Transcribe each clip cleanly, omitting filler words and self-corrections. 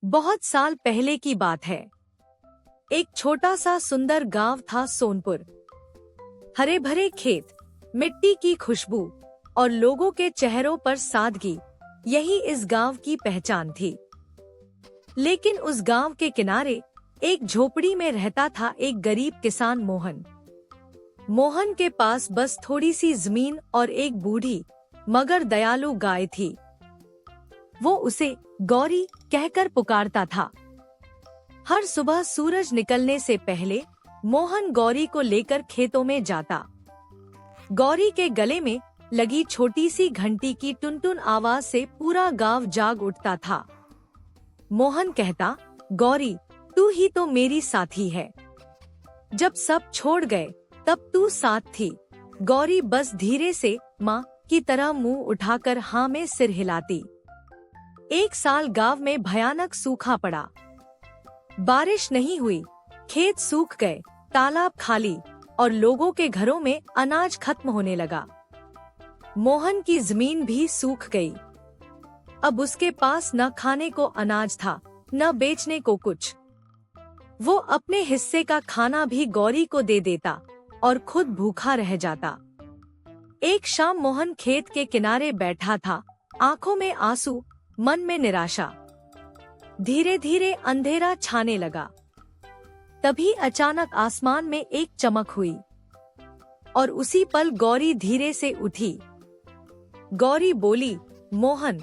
बहुत साल पहले की बात है। एक छोटा सा सुंदर गांव था सोनपुर। हरे भरे खेत, मिट्टी की खुशबू और लोगों के चेहरों पर सादगी, यही इस गांव की पहचान थी। लेकिन उस गांव के किनारे एक झोपड़ी में रहता था एक गरीब किसान मोहन। मोहन के पास बस थोड़ी सी जमीन और एक बूढ़ी मगर दयालु गाय थी। वो उसे गौरी कहकर पुकारता था। हर सुबह सूरज निकलने से पहले मोहन गौरी को लेकर खेतों में जाता। गौरी के गले में लगी छोटी सी घंटी की टुनटुन आवाज से पूरा गांव जाग उठता था। मोहन कहता, गौरी तू ही तो मेरी साथी है। जब सब छोड़ गए तब तू साथ थी। गौरी बस धीरे से माँ की तरह मुंह उठाकर हाँ में सिर हिलाती। एक साल गांव में भयानक सूखा पड़ा। बारिश नहीं हुई, खेत सूख गए, तालाब खाली और लोगों के घरों में अनाज खत्म होने लगा। मोहन की जमीन भी सूख गई। अब उसके पास न खाने को अनाज था, न बेचने को कुछ। वो अपने हिस्से का खाना भी गौरी को दे देता और खुद भूखा रह जाता। एक शाम मोहन खेत के किनारे बैठा था, आंखों में आंसू, मन में निराशा। धीरे धीरे अंधेरा छाने लगा। तभी अचानक आसमान में एक चमक हुई और उसी पल गौरी धीरे से उठी। गौरी बोली, मोहन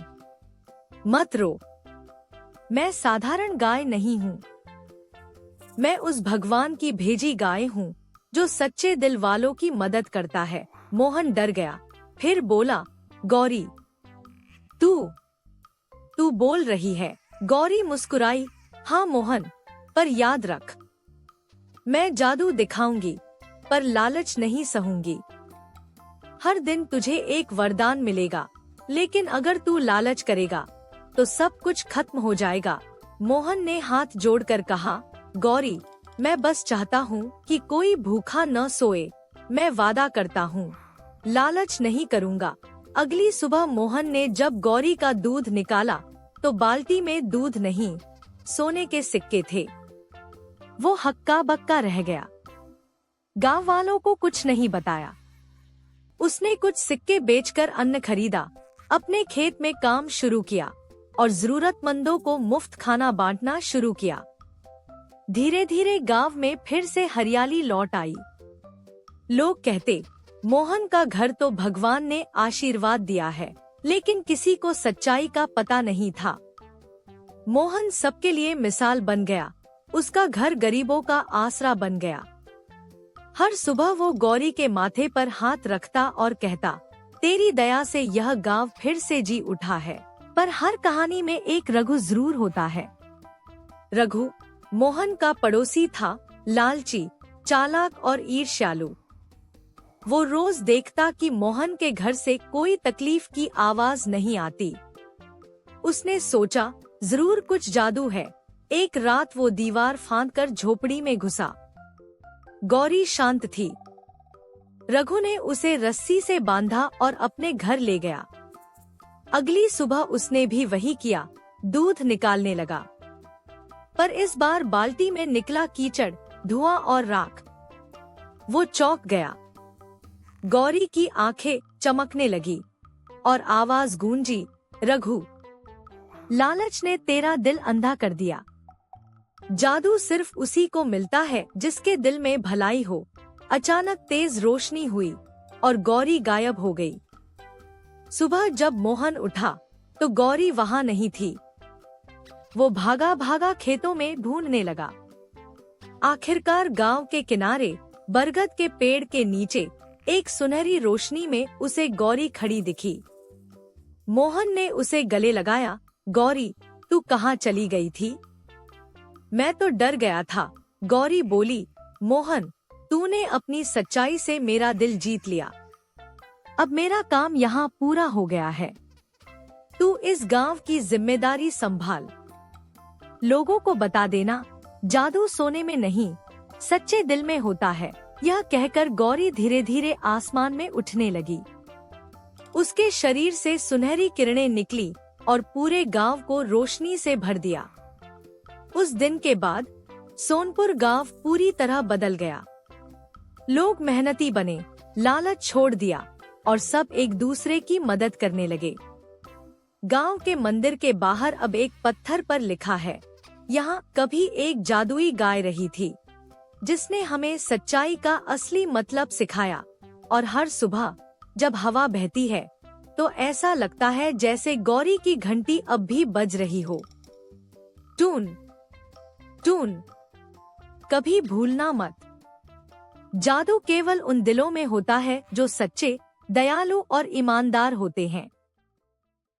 मत रो, मैं साधारण गाय नहीं हूँ। मैं उस भगवान की भेजी गाय हूँ जो सच्चे दिल वालों की मदद करता है। मोहन डर गया, फिर बोला, गौरी तू बोल रही है। गौरी मुस्कुराई, हाँ मोहन, पर याद रख, मैं जादू दिखाऊंगी पर लालच नहीं सहूंगी। हर दिन तुझे एक वरदान मिलेगा, लेकिन अगर तू लालच करेगा तो सब कुछ खत्म हो जाएगा। मोहन ने हाथ जोड़कर कहा, गौरी मैं बस चाहता हूँ कि कोई भूखा न सोए। मैं वादा करता हूँ, लालच नहीं करूँगा। अगली सुबह मोहन ने जब गौरी का दूध निकाला तो बाल्टी में दूध नहीं, सोने के सिक्के थे। वो हक्का बक्का रह गया। गांव वालों को कुछ नहीं बताया। उसने कुछ सिक्के बेचकर अन्न खरीदा, अपने खेत में काम शुरू किया और जरूरतमंदों को मुफ्त खाना बांटना शुरू किया। धीरे धीरे गांव में फिर से हरियाली लौट आई। लोग कहते, मोहन का घर तो भगवान ने आशीर्वाद दिया है, लेकिन किसी को सच्चाई का पता नहीं था। मोहन सबके लिए मिसाल बन गया। उसका घर गरीबों का आसरा बन गया। हर सुबह वो गौरी के माथे पर हाथ रखता और कहता, तेरी दया से यह गांव फिर से जी उठा है। पर हर कहानी में एक रघु जरूर होता है। रघु मोहन का पड़ोसी था, लालची, चालाक और ईर्ष्यालु। वो रोज देखता कि मोहन के घर से कोई तकलीफ की आवाज नहीं आती। उसने सोचा, जरूर कुछ जादू है। एक रात वो दीवार फांदकर झोपड़ी में घुसा। गौरी शांत थी। रघु ने उसे रस्सी से बांधा और अपने घर ले गया। अगली सुबह उसने भी वही किया, दूध निकालने लगा। पर इस बार बाल्टी में निकला कीचड़, धुआं और राख। वो चौंक गया। गौरी की आंखें चमकने लगी और आवाज गूंजी, रघु लालच ने तेरा दिल अंधा कर दिया। जादू सिर्फ उसी को मिलता है जिसके दिल में भलाई हो। अचानक तेज रोशनी हुई और गौरी गायब हो गई। सुबह जब मोहन उठा तो गौरी वहां नहीं थी। वो भागा भागा खेतों में ढूंढने लगा। आखिरकार गांव के किनारे बरगद के पेड़ के नीचे एक सुनहरी रोशनी में उसे गौरी खड़ी दिखी। मोहन ने उसे गले लगाया, गौरी तू कहाँ चली गई थी? मैं तो डर गया था। गौरी बोली, मोहन तूने अपनी सच्चाई से मेरा दिल जीत लिया। अब मेरा काम यहाँ पूरा हो गया है। तू इस गांव की जिम्मेदारी संभाल। लोगों को बता देना, जादू सोने में नहीं, सच्चे दिल में होता है। यह कहकर गौरी धीरे धीरे आसमान में उठने लगी। उसके शरीर से सुनहरी किरणें निकली और पूरे गांव को रोशनी से भर दिया। उस दिन के बाद सोनपुर गांव पूरी तरह बदल गया। लोग मेहनती बने, लालच छोड़ दिया और सब एक दूसरे की मदद करने लगे। गांव के मंदिर के बाहर अब एक पत्थर पर लिखा है, यहाँ कभी एक जादुई गाय रही थी, जिसने हमें सच्चाई का असली मतलब सिखाया। और हर सुबह जब हवा बहती है तो ऐसा लगता है जैसे गौरी की घंटी अब भी बज रही हो। टून टून, कभी भूलना मत। जादू केवल उन दिलों में होता है जो सच्चे, दयालु और ईमानदार होते हैं।